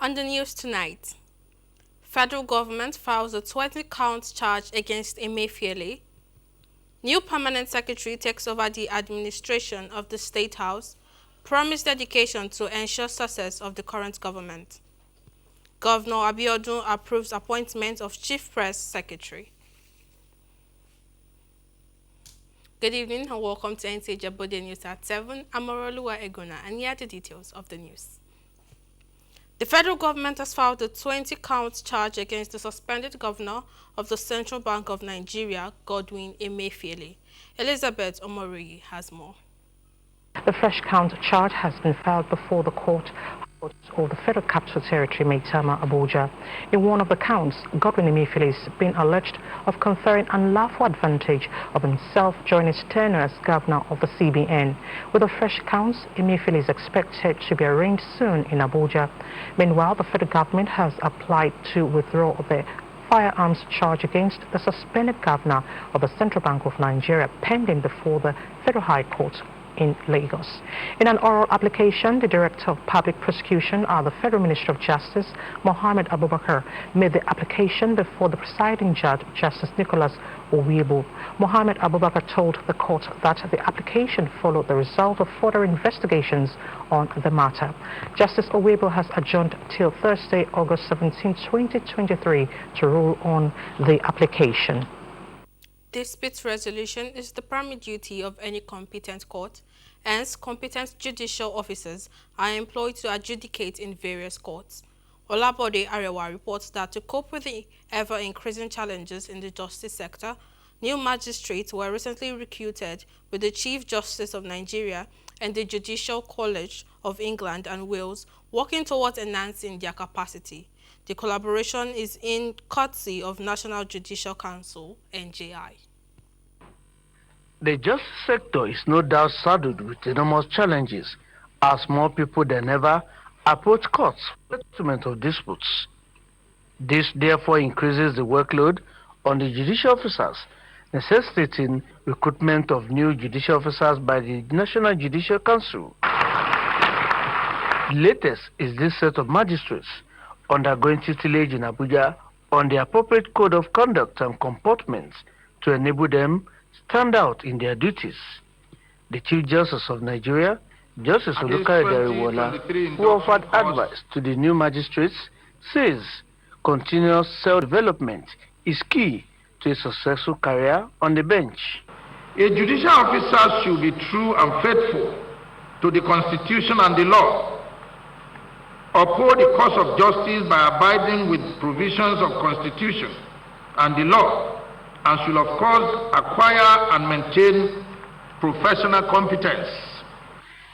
On the news tonight, federal government files a 20-count charge against Emefiele. New permanent secretary takes over the administration of the State House, promised dedication to ensure success of the current government. Governor Abiodun approves appointment of Chief Press Secretary. Good evening and welcome to NTJ Bode News at 7. I'm Moroluwa Egona and here are the details of the news. The federal government has filed a 20-count charge against the suspended governor of the Central Bank of Nigeria, Godwin Emefiele. Elizabeth Omoroyi has more. The fresh count charge has been filed before the court of the Federal Capital Territory, Maitama, Abuja. In one of the counts, Godwin Emefiele is being alleged of conferring unlawful advantage of himself during his tenure as governor of the CBN. With the fresh counts, Emefiele is expected to be arraigned soon in Abuja. Meanwhile, the federal government has applied to withdraw the firearms charge against the suspended governor of the Central Bank of Nigeria, pending before the Federal High Court in Lagos. In an oral application, the Director of Public Prosecution at the Federal Ministry of Justice, Mohammed Abubakar, made the application before the presiding judge, Justice Nicholas Owiebo. Mohammed Abubakar told the court that the application followed the result of further investigations on the matter. Justice Owiebo has adjourned till Thursday, August 17, 2023 to rule on the application. Dispute resolution is the primary duty of any competent court. Hence, competent judicial officers are employed to adjudicate in various courts. Olabode Arewa reports that to cope with the ever-increasing challenges in the justice sector, new magistrates were recently recruited with the Chief Justice of Nigeria and the Judicial College of England and Wales working towards enhancing their capacity. The collaboration is in courtesy of National Judicial Council, NJI. The justice sector is no doubt saddled with enormous challenges as more people than ever approach courts for settlement of disputes. This therefore increases the workload on the judicial officers, necessitating recruitment of new judicial officers by the National Judicial Council. The latest is this set of magistrates undergoing tutelage in Abuja on the appropriate code of conduct and comportment to enable them stand out in their duties. The Chief Justice of Nigeria, Justice Oluka Edariwola, who offered advice to the new magistrates, says continuous self-development is key to a successful career on the bench. A judicial officer should be true and faithful to the Constitution and the law, uphold the cause of justice by abiding with provisions of Constitution and the law, and should of course acquire and maintain professional competence.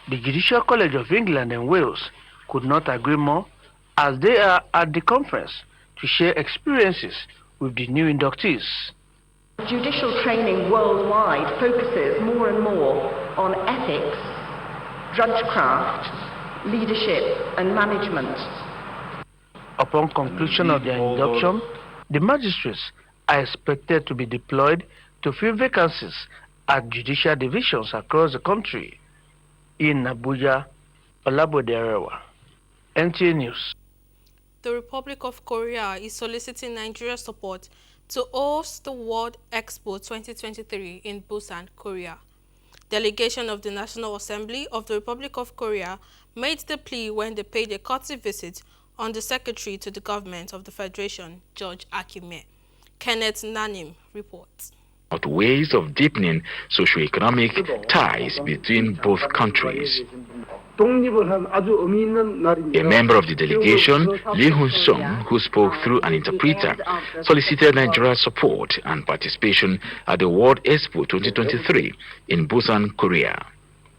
The Judicial College of England and Wales could not agree more as they are at the conference to share experiences with the new inductees. Judicial training worldwide focuses more and more on ethics, judgecraft, leadership and management. Upon conclusion of their induction, the magistrates are expected to be deployed to fill vacancies at judicial divisions across the country. In Abuja, Olabode Arewa, NTA News. The Republic of Korea is soliciting Nigeria's support to host the World Expo 2023 in Busan, Korea. Delegation of the National Assembly of the Republic of Korea made the plea when they paid a courtesy visit on the Secretary to the Government of the Federation, George Akime. Kenneth Nanim reports. Ways of deepening socio-economic ties between both countries. A member of the delegation, Lee Hun-sung, who spoke through an interpreter, solicited Nigeria's support and participation at the World Expo 2023 in Busan, Korea.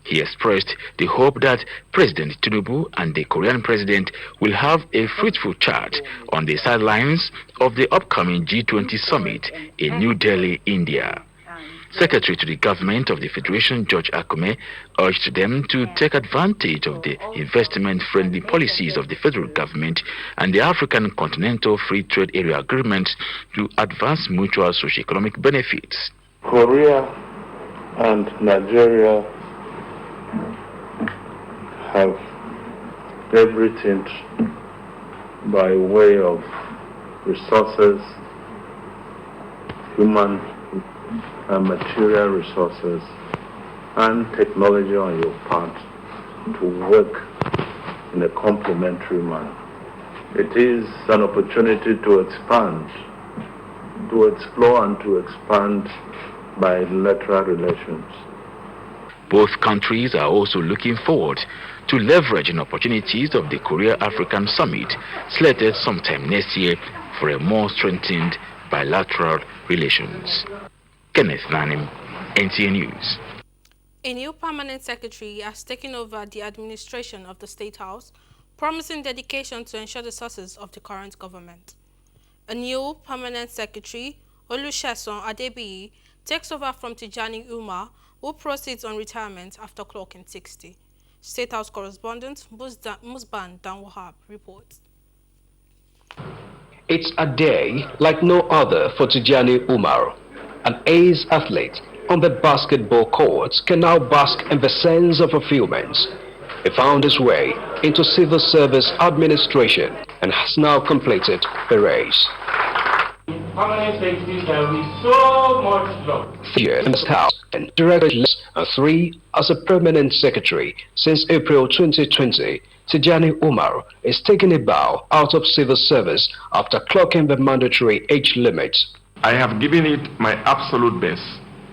He expressed the hope that President Tinubu and the Korean president will have a fruitful chat on the sidelines of the upcoming G20 summit in New Delhi, India. Secretary to the Government of the Federation, George Akime, urged them to take advantage of the investment-friendly policies of the federal government and the African Continental Free Trade Area Agreement to advance mutual socio-economic benefits. Korea and Nigeria have everything by way of resources, human and material resources, and technology on your part to work in a complementary manner. It is an opportunity to expand, to explore and to expand bilateral relations. Both countries are also looking forward to leveraging opportunities of the Korea-African Summit slated sometime next year for a more strengthened bilateral relations. Kenneth Nanim, NTA News. A new permanent secretary has taken over the administration of the State House, promising dedication to ensure the success of the current government. A new permanent secretary, Olusegun Adebiyi, takes over from Tijani Umar, who proceeds on retirement after clocking 60. State House correspondent Musban Danwahab reports. It's a day like no other for Tijani Umar. An ace athlete on the basketball courts can now bask in the sense of fulfillment. He found his way into civil service administration and has now completed the race. Permanent secretaries can be so much love. 3 years in the House and directed and 3 as a permanent secretary since April 2020. Tijani Umar is taking a bow out of civil service after clocking the mandatory age limit. I have given it my absolute best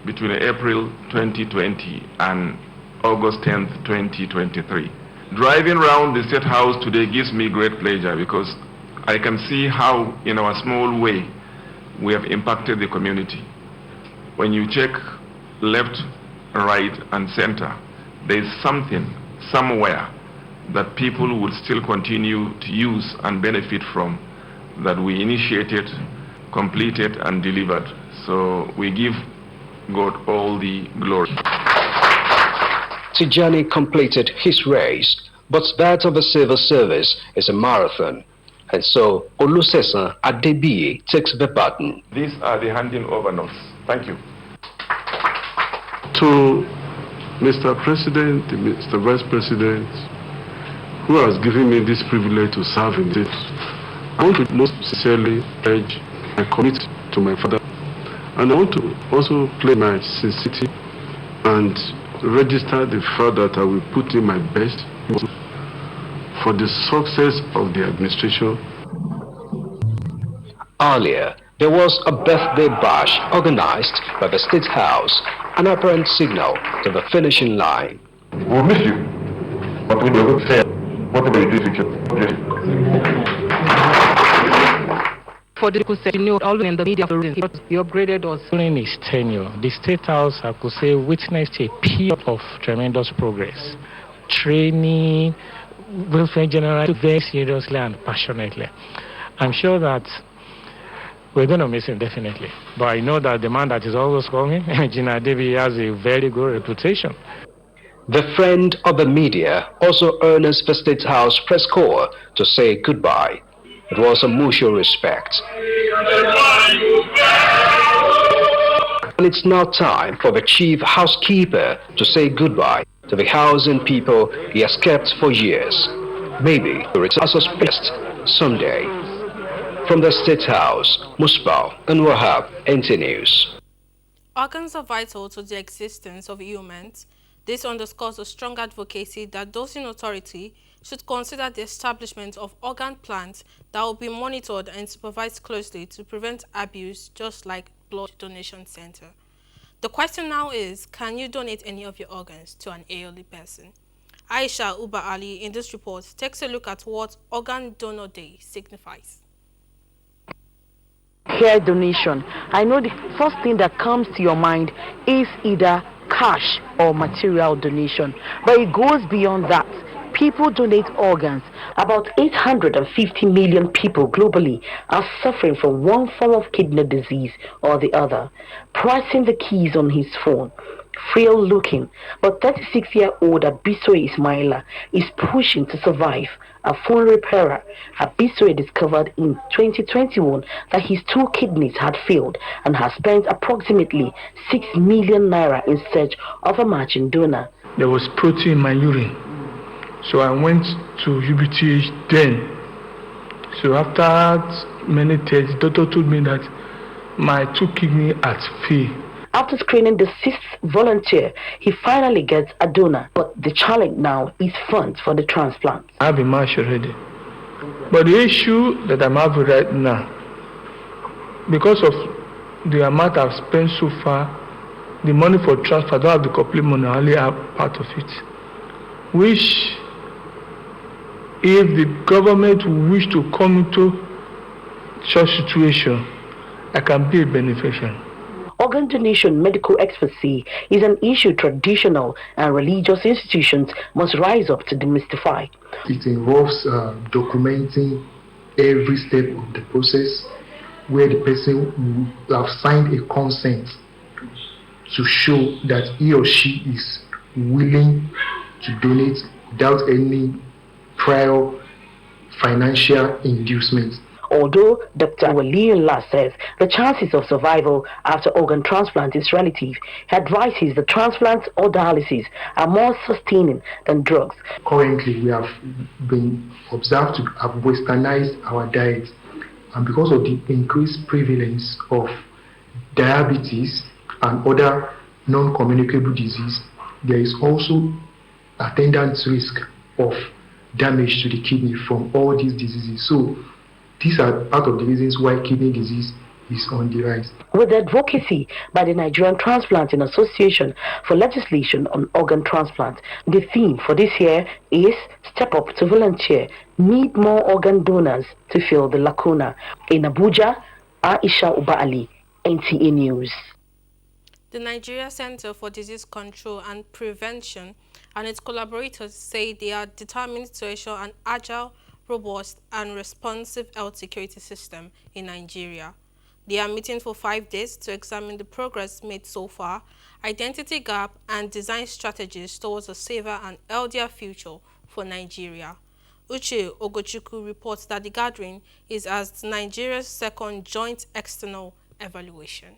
between April 2020 and August 10th, 2023. Driving around the State House today gives me great pleasure because I can see how, in our small way, we have impacted the community. When you check left, right, and center, there is something, somewhere, that people will still continue to use and benefit from that we initiated, completed, and delivered. So we give God all the glory. Tijani completed his race, but that of the civil service is a marathon. And so Olusegun Adebiyi takes the baton. These are the handing over notes. Thank you. To Mr. President, Mr. Vice President, who has given me this privilege to serve in this, I want to most sincerely pledge my commitment to my father, and I want to also play my sincerity and register the fact that I will put in my best for the success of the administration. Earlier, there was a birthday bash organized by the State House, an apparent signal to the finishing line. We'll miss you, but we will say whatever you do, For the continue all in the media, he upgraded us during his tenure. The State House, I could say, witnessed a period of tremendous progress. Training, welfare generally, very seriously and passionately. I'm sure that we're going to miss him definitely. But I know that the man that is always coming, Gina Adebiyi, has a very good reputation. The friend of the media also earns the State House press corps to say goodbye. It was a mutual respect. And it's now time for the chief housekeeper to say goodbye to the housing people he has kept for years. Maybe to return as best someday. From the State House, Musbal and Wahab, NTA News. Organs are vital to the existence of humans. This underscores a strong advocacy that those in authority should consider the establishment of organ plants that will be monitored and supervised closely to prevent abuse, just like blood donation center. The question now is, can you donate any of your organs to an elderly person? Aisha Uba Ali in this report takes a look at what Organ Donor Day signifies. Hair donation. I know the first thing that comes to your mind is either cash or material donation, but it goes beyond that. People donate organs. About 850 million people globally are suffering from one form of kidney disease or the other. Pressing the keys on his phone, frail looking, but 36-year-old Abisoye Ismaila is pushing to survive. A phone repairer, Abisoye discovered in 2021 that his 2 kidneys had failed and has spent approximately 6 million naira in search of a matching donor. There was protein in my urine, so I went to UBTH then. So after many tests, the doctor told me that my 2 kidneys are failed. After screening the 6th volunteer, he finally gets a donor. But the challenge now is funds for the transplant. I have a match already. But the issue that I'm having right now, because of the amount I've spent so far, the money for transfer, I don't have the complete money, I only have part of it. Which, if the government wish to come into such situation, I can be a beneficiary. Organ donation, medical expertise is an issue traditional and religious institutions must rise up to demystify. It involves documenting every step of the process where the person will have signed a consent to show that he or she is willing to donate without any prior financial inducement. Although Dr. Waliyullah says the chances of survival after organ transplant is relative, he advises that transplants or dialysis are more sustaining than drugs. Currently, we have been observed to have westernized our diet, and because of the increased prevalence of diabetes and other non-communicable disease, there is also attendant risk of damage to the kidney from all these diseases. So these are part of the reasons why kidney disease is on the rise. With the advocacy by the Nigerian Transplanting Association for legislation on organ transplant, the theme for this year is Step Up to Volunteer, Need More Organ Donors to Fill the Lacuna. In Abuja, Aisha Uba Ali, NTA News. The Nigeria Center for Disease Control and Prevention and its collaborators say they are determined to ensure an agile, robust and responsive health security system in Nigeria. They are meeting for 5 days to examine the progress made so far, identity gap and design strategies towards a safer and healthier future for Nigeria. Uche Ogochukwu reports that the gathering is as Nigeria's second joint external evaluation.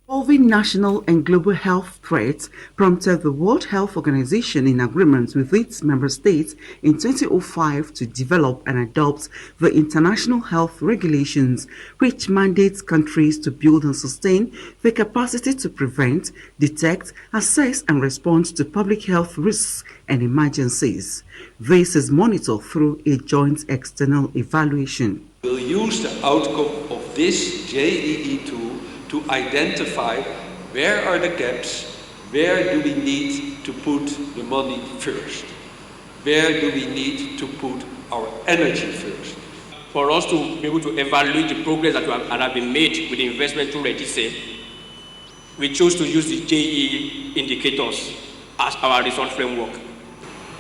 Solving national and global health threats prompted the World Health Organization in agreement with its member states in 2005 to develop and adopt the International Health Regulations, which mandates countries to build and sustain the capacity to prevent, detect, assess and respond to public health risks and emergencies. This is monitored through a joint external evaluation. We'll use the outcome of this JEE tool to identify where are the gaps, where do we need to put the money first, where do we need to put our energy first. For us to be able to evaluate the progress that have been made with the investment through Regise, we chose to use the JEE indicators as our result framework.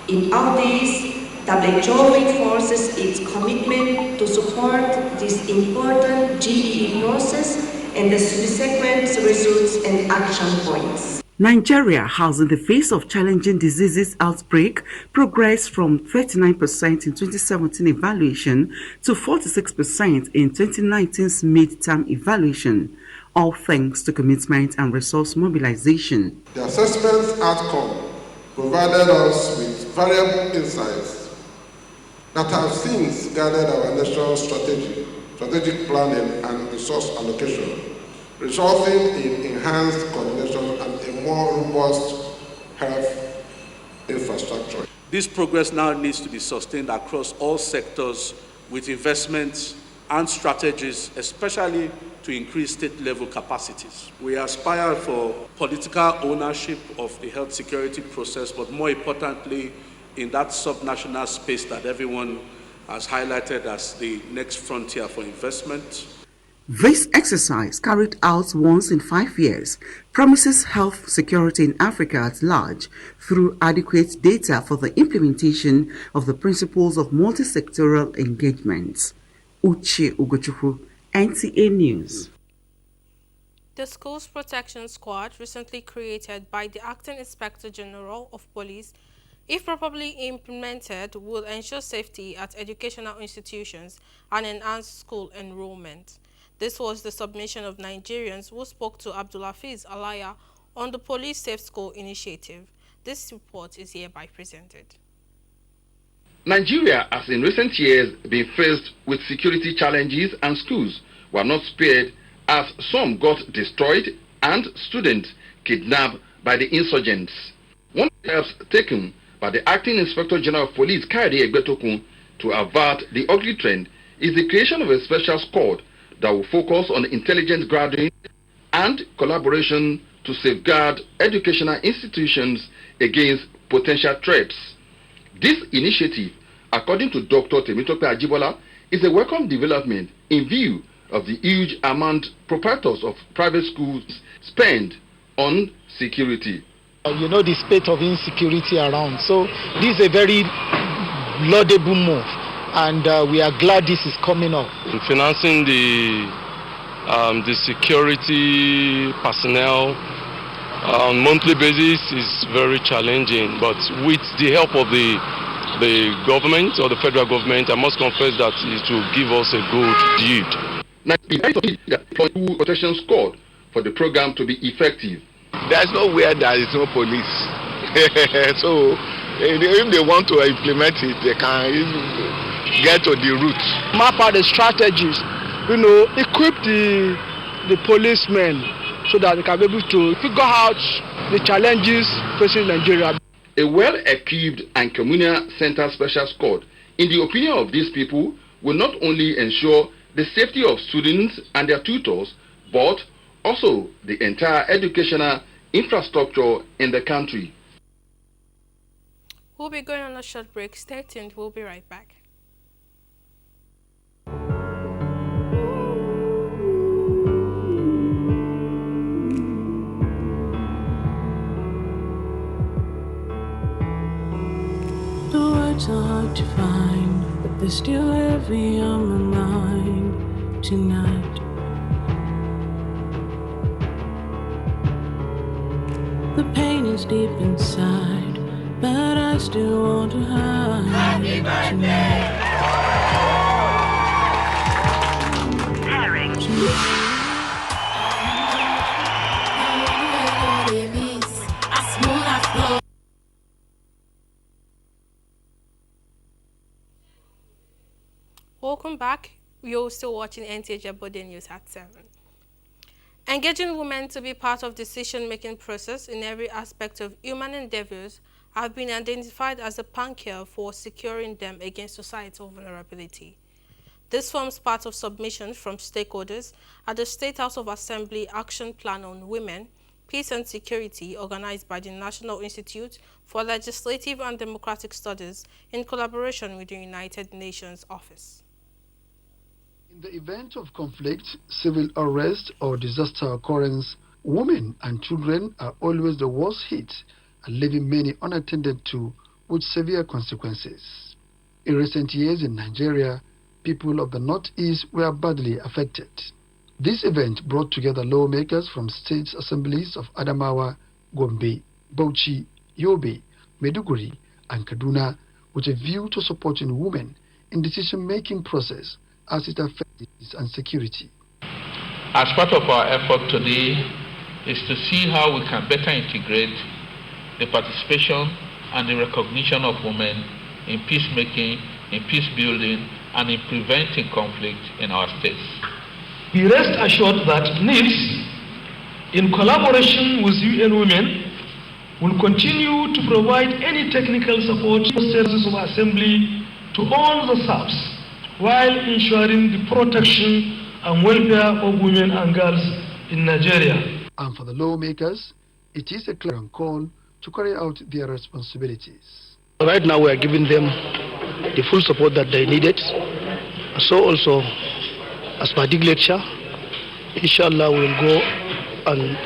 In all this, WHO reinforces its commitment to support this important JEE process and the subsequent results and action points. Nigeria has, in the face of challenging diseases outbreak, progressed from 39% in 2017 evaluation to 46% in 2019's midterm evaluation, all thanks to commitment and resource mobilization. The assessment outcome provided us with valuable insights that have since guided our national strategic planning and resource allocation, resulting in enhanced coordination and a more robust health infrastructure. This progress now needs to be sustained across all sectors with investments and strategies, especially to increase state-level capacities. We aspire for political ownership of the health security process, but more importantly, in that subnational space that everyone has highlighted as the next frontier for investment. This exercise, carried out once in 5 years, promises health security in Africa at large through adequate data for the implementation of the principles of multi-sectoral engagement. Uche Ugochukwu, NTA News. The Schools Protection Squad, recently created by the Acting Inspector General of Police, if properly implemented, will ensure safety at educational institutions and enhance school enrollment. This was the submission of Nigerians who spoke to Abdulafiz Alaya on the Police Safe School initiative. This report is hereby presented. Nigeria has in recent years been faced with security challenges, and schools were not spared as some got destroyed and students kidnapped by the insurgents. One of the steps taken by the Acting Inspector General of Police, Kayode Egbetokun, to avert the ugly trend is the creation of a special squad that will focus on intelligence gathering and collaboration to safeguard educational institutions against potential threats. This initiative, according to Dr. Temitope Ajibola, is a welcome development in view of the huge amount proprietors of private schools spend on security. You know the state of insecurity around, so this is a very laudable move, and we are glad this is coming up. Financing the security personnel on monthly basis is very challenging, but with the help of the government or the federal government, I must confess that it will give us a good deed. Now, the protection squad for the program to be effective. There's nowhere there is no police. So if they want to implement it, they can get to the root. Map out the strategies, equip the policemen so that they can be able to figure out the challenges facing Nigeria. A well-equipped and communal center special squad, in the opinion of these people, will not only ensure the safety of students and their tutors, but also the entire educational infrastructure in the country. We'll be going on a short break. Stay tuned. We'll be right back. The words are hard to find, but they're still heavy on my mind tonight. The pain is deep inside, but I still want to hide. Happy birthday! Welcome back. You're still watching NTH Body News at 7. Engaging women to be part of decision-making process in every aspect of human endeavors have been identified as a panacea for securing them against societal vulnerability. This forms part of submission from stakeholders at the State House of Assembly Action Plan on Women, Peace and Security, organized by the National Institute for Legislative and Democratic Studies in collaboration with the United Nations Office. In the event of conflict, civil unrest, or disaster occurrence, women and children are always the worst hit and leaving many unattended to with severe consequences. In recent years in Nigeria, people of the Northeast were badly affected. This event brought together lawmakers from state assemblies of Adamawa, Gombe, Bauchi, Yobe, Maiduguri, and Kaduna with a view to supporting women in decision-making process as it affects peace and security. As part of our effort today is to see how we can better integrate the participation and the recognition of women in peacemaking, in peace building, and in preventing conflict in our states. Be rest assured that NIPS, in collaboration with UN Women, will continue to provide any technical support to services of assembly to all the SAPs, while ensuring the protection and welfare of women and girls in Nigeria. And for the lawmakers, it is a clear call to carry out their responsibilities. Right now we are giving them the full support that they needed. So also, as per the lecture, inshallah we will go and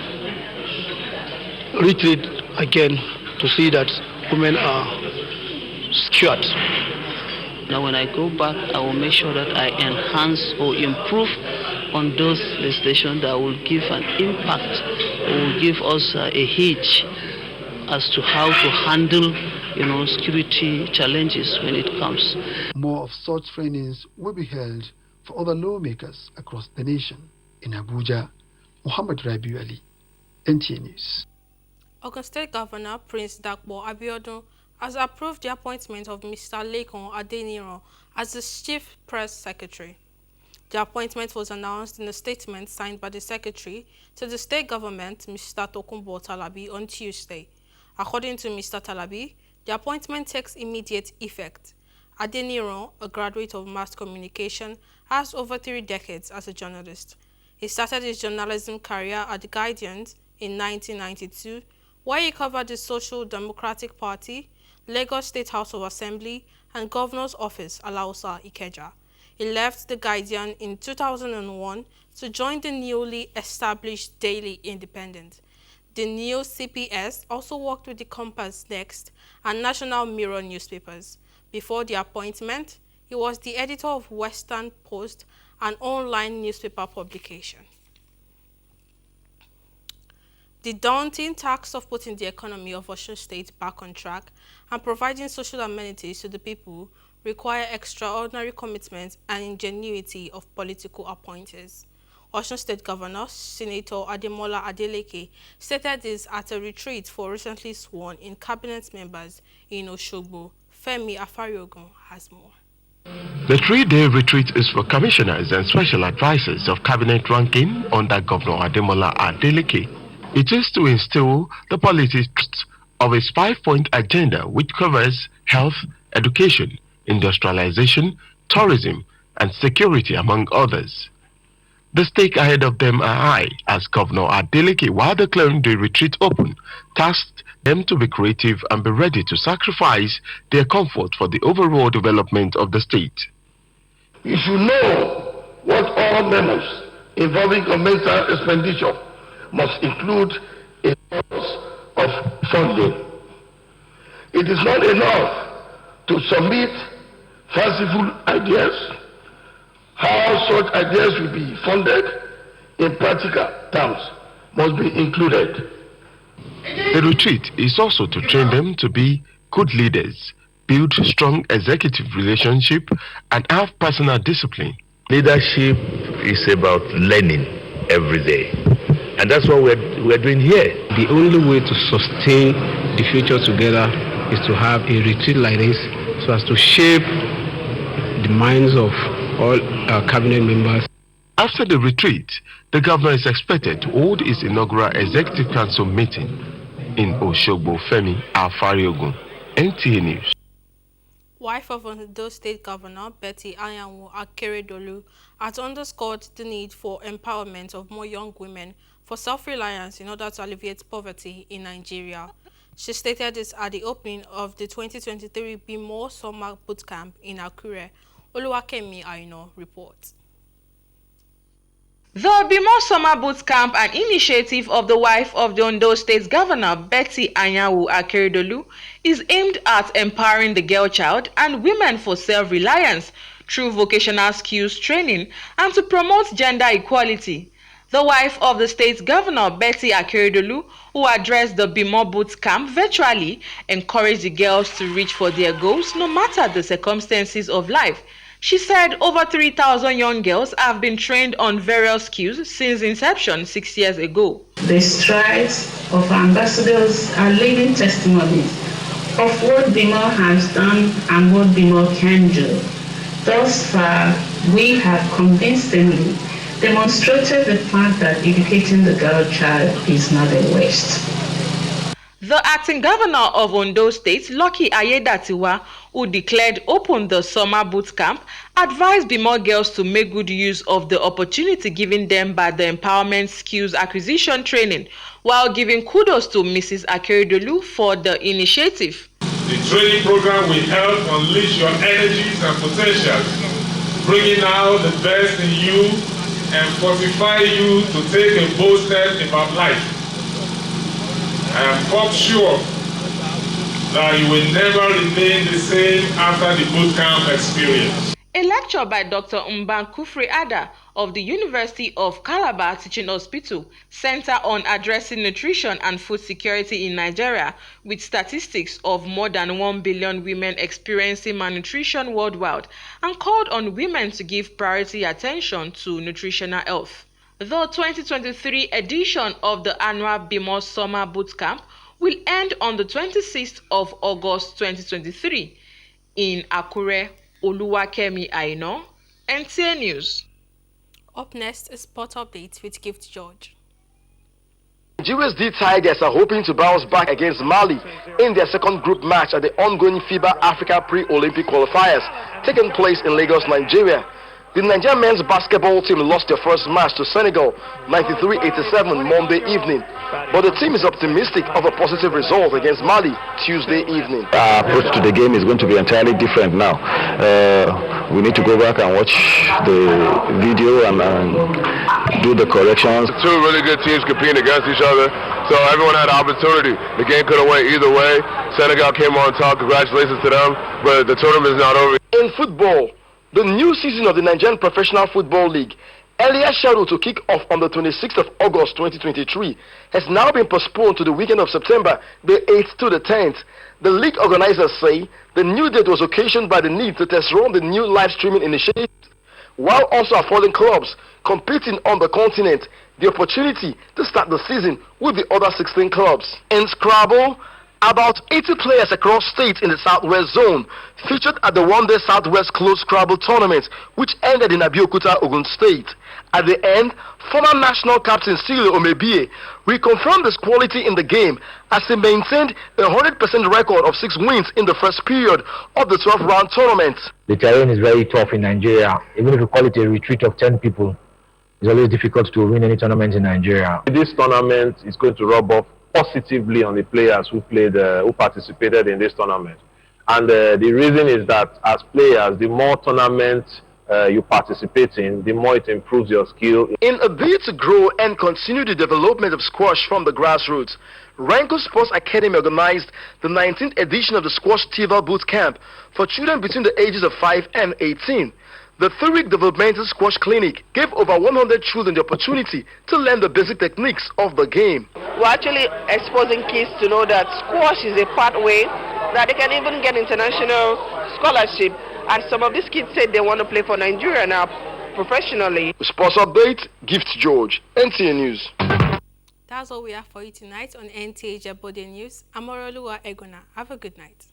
retreat again to see that women are secured. Now when I go back, I will make sure that I enhance or improve on those legislation that will give an impact, or will give us a hitch as to how to handle, security challenges when it comes. More of such trainings will be held for other lawmakers across the nation. In Abuja, Muhammad Rabiu Ali, NTA News. Ogun State Governor Prince Dakpo Abiodun has approved the appointment of Mr. Lekon Adeniran as the Chief Press Secretary. The appointment was announced in a statement signed by the Secretary to the state government, Mr. Tokunbo Talabi, on Tuesday. According to Mr. Talabi, the appointment takes immediate effect. Adeniran, a graduate of mass communication, has over 3 decades as a journalist. He started his journalism career at The Guardian in 1992, where he covered the Social Democratic Party, Lagos State House of Assembly, and Governor's Office, Alausa, Ikeja. He left The Guardian in 2001 to join the newly established Daily Independent. The new CPS also worked with the Compass Next and National Mirror newspapers. Before the appointment, he was the editor of Western Post, an online newspaper publication. The daunting task of putting the economy of Osun State back on track and providing social amenities to the people require extraordinary commitment and ingenuity of political appointees. Osun State Governor Senator Ademola Adeleke stated this at a retreat for recently sworn-in cabinet members in Oshogbo. Femi Afariogun has more. The 3-day retreat is for commissioners and special advisors of cabinet ranking under Governor Ademola Adeleke. It is to instill the politics of his 5-point agenda, which covers health, education, industrialization, tourism, and security, among others. The stake ahead of them are high, as Governor Adeleke, while declaring the retreat open, tasked them to be creative and be ready to sacrifice their comfort for the overall development of the state. You should know what all memos involving governmental expenditure must include a source of funding. It is not enough to submit fanciful ideas. How such ideas will be funded in practical terms must be included. The retreat is also to train them to be good leaders, build strong executive relationship, and have personal discipline. Leadership is about learning every day. And that's what we're doing here. The only way to sustain the future together is to have a retreat like this, so as to shape the minds of all our cabinet members. After the retreat, the governor is expected to hold his inaugural Executive Council meeting in Oshogbo. Femi Afariogun, NTA News. Wife of Ondo State Governor Betty Anyanwu Akeredolu has underscored the need for empowerment of more young women for self-reliance in order to alleviate poverty in Nigeria. She stated this at the opening of the 2023 BIMO Summer Bootcamp in Akure. Oluwakemi Aino reports. The BIMO Summer Bootcamp, an initiative of the wife of the Ondo State Governor Betty Anyanwu Akeredolu, is aimed at empowering the girl child and women for self-reliance through vocational skills training and to promote gender equality. The wife of the state governor, Betty Akeredolu, who addressed the BIMO Bootcamp virtually, encouraged the girls to reach for their goals no matter the circumstances of life. She said over 3,000 young girls have been trained on various skills since inception 6 years ago. The strides of our ambassadors are living testimonies of what BIMO has done and what BIMO can do. Thus far, we have convincingly demonstrated the fact that educating the girl child is not a waste. The acting governor of Ondo State, Lucky Ayedatiwa, who declared open the summer boot camp, advised BIMO girls to make good use of the opportunity given them by the empowerment skills acquisition training, while giving kudos to Mrs. Akeredolu for the initiative. The training program will help unleash your energies and potentials, bringing out the best in you and fortify you to take a bold step about life. I am quite sure that you will never remain the same after the bootcamp experience. A lecture by Dr. Mban Kufri Ada of the University of Calabar Teaching Hospital Center on Addressing Nutrition and Food Security in Nigeria, with statistics of more than 1 billion women experiencing malnutrition worldwide, and called on women to give priority attention to nutritional health. The 2023 edition of the annual BIMO Summer Bootcamp will end on the 26th of August 2023. In Akure, Oluwakemi Aino, NTA News. Up next is Sport Updates with Gift George. Nigeria's D Tigers are hoping to bounce back against Mali in their second group match at the ongoing FIBA Africa Pre-Olympic qualifiers taking place in Lagos, Nigeria. The Nigerian men's basketball team lost their first match to Senegal 93-87 Monday evening, but the team is optimistic of a positive result against Mali Tuesday evening. Our approach to the game is going to be entirely different now. We need to go back and watch the video and do the corrections. Two really good teams competing against each other, so everyone had an opportunity. The game could have went either way. Senegal came on top, congratulations to them, but the tournament is not over. In football, the new season of the Nigerian Professional Football League, earlier scheduled to kick off on the 26th of August 2023, has now been postponed to the weekend of September the 8th to the 10th. The league organizers say the new date was occasioned by the need to test run the new live streaming initiative, while also affording clubs competing on the continent the opportunity to start the season with the other 16 clubs. In Scrabble, about 80 players across states in the Southwest Zone featured at the one-day Southwest Closed Scrabble tournament, which ended in Abeokuta, Ogun State. At the end, former national captain Sile Omebie reconfirmed his quality in the game as he maintained a 100% record of 6 wins in the first period of the 12-round tournament. The terrain is very tough in Nigeria. Even if you call it a retreat of 10 people, it's always difficult to win any tournament in Nigeria. This tournament is going to rub off positively on the players who participated in this tournament. And the reason is that as players, the more tournaments you participate in, the more it improves your skill. In a bid to grow and continue the development of squash from the grassroots, Ranko Sports Academy organized the 19th edition of the Squash Tival Boot Camp for children between the ages of 5 and 18. The 3-week developmental squash clinic gave over 100 children the opportunity to learn the basic techniques of the game. We're actually exposing kids to know that squash is a pathway that they can even get international scholarship. And some of these kids said they want to play for Nigeria now professionally. Sports Update, Gift George, NTA News. That's all we have for you tonight on NTA Jabode News. I'm Oroluwa Egona. Have a good night.